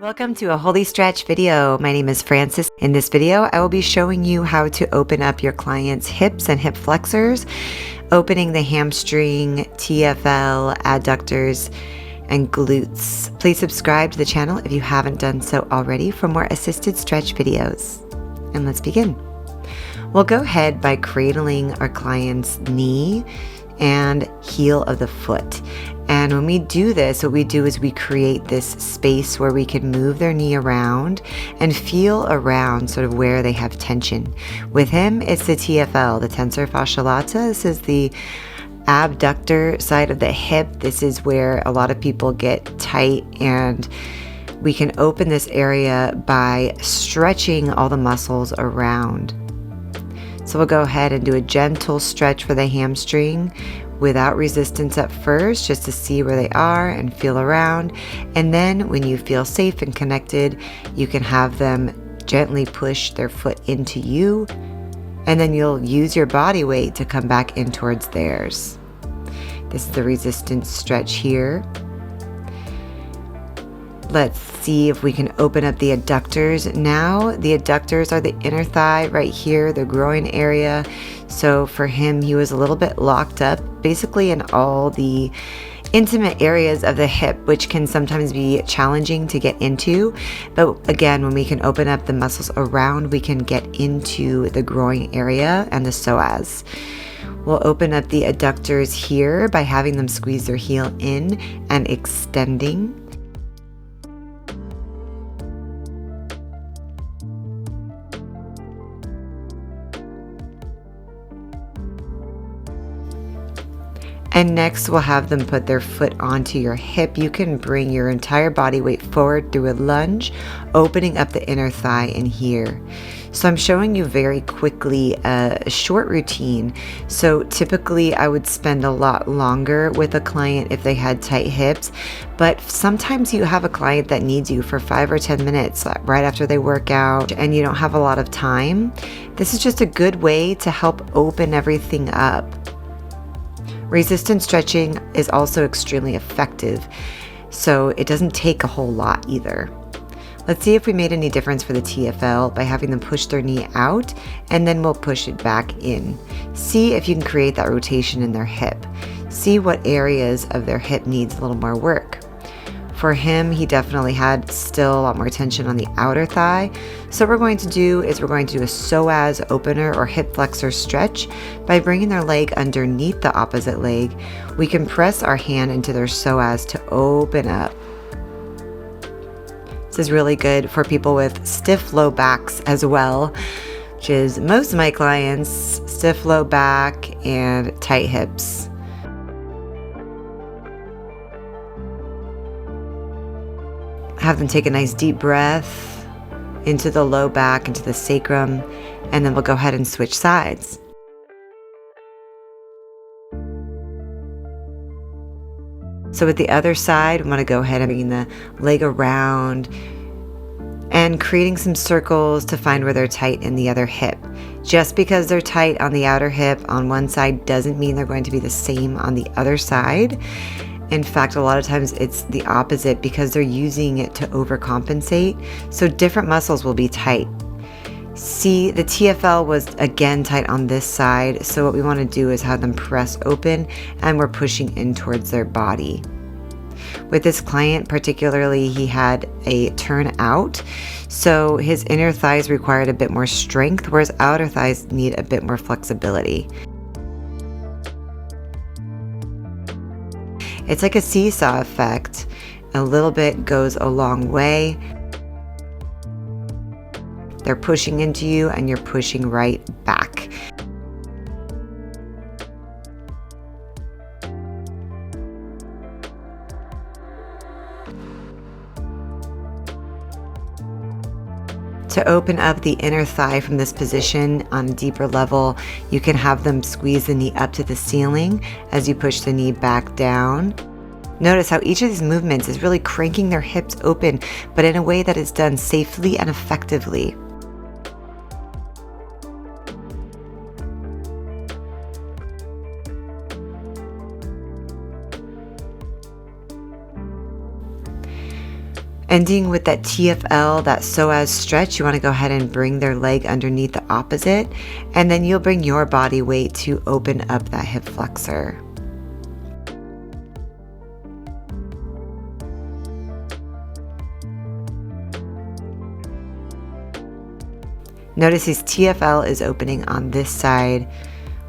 Welcome to a Holistretch video. My name is Frances. In this video, I will be showing you how to open up your client's hips and hip flexors, opening the hamstring, TFL, adductors, and glutes. Please subscribe to the channel if you haven't done so already for more assisted stretch videos. And let's begin. We'll go ahead by cradling our client's knee and heel of the foot. And when we do this, what we do is we create this space where we can move their knee around and feel around sort of where they have tension. With him, it's the TFL, the tensor fasciae lata. This is the abductor side of the hip. This is where a lot of people get tight, and we can open this area by stretching all the muscles around. So we'll go ahead and do a gentle stretch for the hamstring without resistance at first, just to see where they are and feel around. And then when you feel safe and connected, you can have them gently push their foot into you, and then you'll use your body weight to come back in towards theirs. This is the resistance stretch here. Let's see if we can open up the adductors now. The adductors are the inner thigh right here, the groin area. So for him, he was a little bit locked up, basically in all the intimate areas of the hip, which can sometimes be challenging to get into. But again, when we can open up the muscles around, we can get into the groin area and the psoas. We'll open up the adductors here by having them squeeze their heel in and extending. And next, we'll have them put their foot onto your hip. You can bring your entire body weight forward through a lunge, opening up the inner thigh in here. So I'm showing you very quickly a short routine. So typically I would spend a lot longer with a client if they had tight hips, but sometimes you have a client that needs you for 5 or 10 minutes right after they work out and you don't have a lot of time. This is just a good way to help open everything up. Resistance stretching is also extremely effective, so it doesn't take a whole lot either. Let's see if we made any difference for the TFL by having them push their knee out, and then we'll push it back in. See if you can create that rotation in their hip. See what areas of their hip needs a little more work. For him, he definitely had still a lot more tension on the outer thigh. So what we're going to do is we're going to do a Soaz Opener or hip flexor stretch by bringing their leg underneath the opposite leg. We can press our hand into their psoas to open up. This is really good for people with stiff low backs as well, which is most of my clients, stiff low back and tight hips. Have them take a nice deep breath into the low back, into the sacrum, and then we'll go ahead and switch sides. So with the other side, we want to go ahead and bring the leg around and creating some circles to find where they're tight in the other hip. Just because they're tight on the outer hip on one side doesn't mean they're going to be the same on the other side. In fact, a lot of times it's the opposite because they're using it to overcompensate. So different muscles will be tight. See, the TFL was again tight on this side. So what we want to do is have them press open and we're pushing in towards their body. With this client particularly, he had a turn out. So his inner thighs required a bit more strength, whereas outer thighs need a bit more flexibility. It's like a seesaw effect. A little bit goes a long way. They're pushing into you and you're pushing right back. To open up the inner thigh from this position on a deeper level, you can have them squeeze the knee up to the ceiling as you push the knee back down. Notice how each of these movements is really cranking their hips open, but in a way that is done safely and effectively. Ending with that TFL, that psoas stretch, you want to go ahead and bring their leg underneath the opposite, and then you'll bring your body weight to open up that hip flexor. Notice his TFL is opening on this side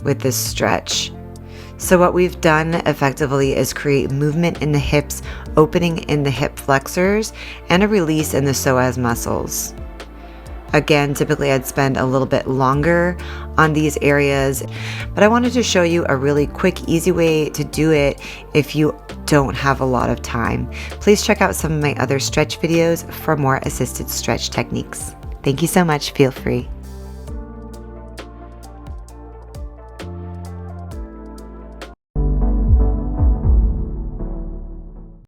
with this stretch. So what we've done effectively is create movement in the hips, opening in the hip flexors, and a release in the psoas muscles. Again, typically I'd spend a little bit longer on these areas, but I wanted to show you a really quick, easy way to do it if you don't have a lot of time. Please check out some of my other stretch videos for more assisted stretch techniques. Thank you so much. Feel free.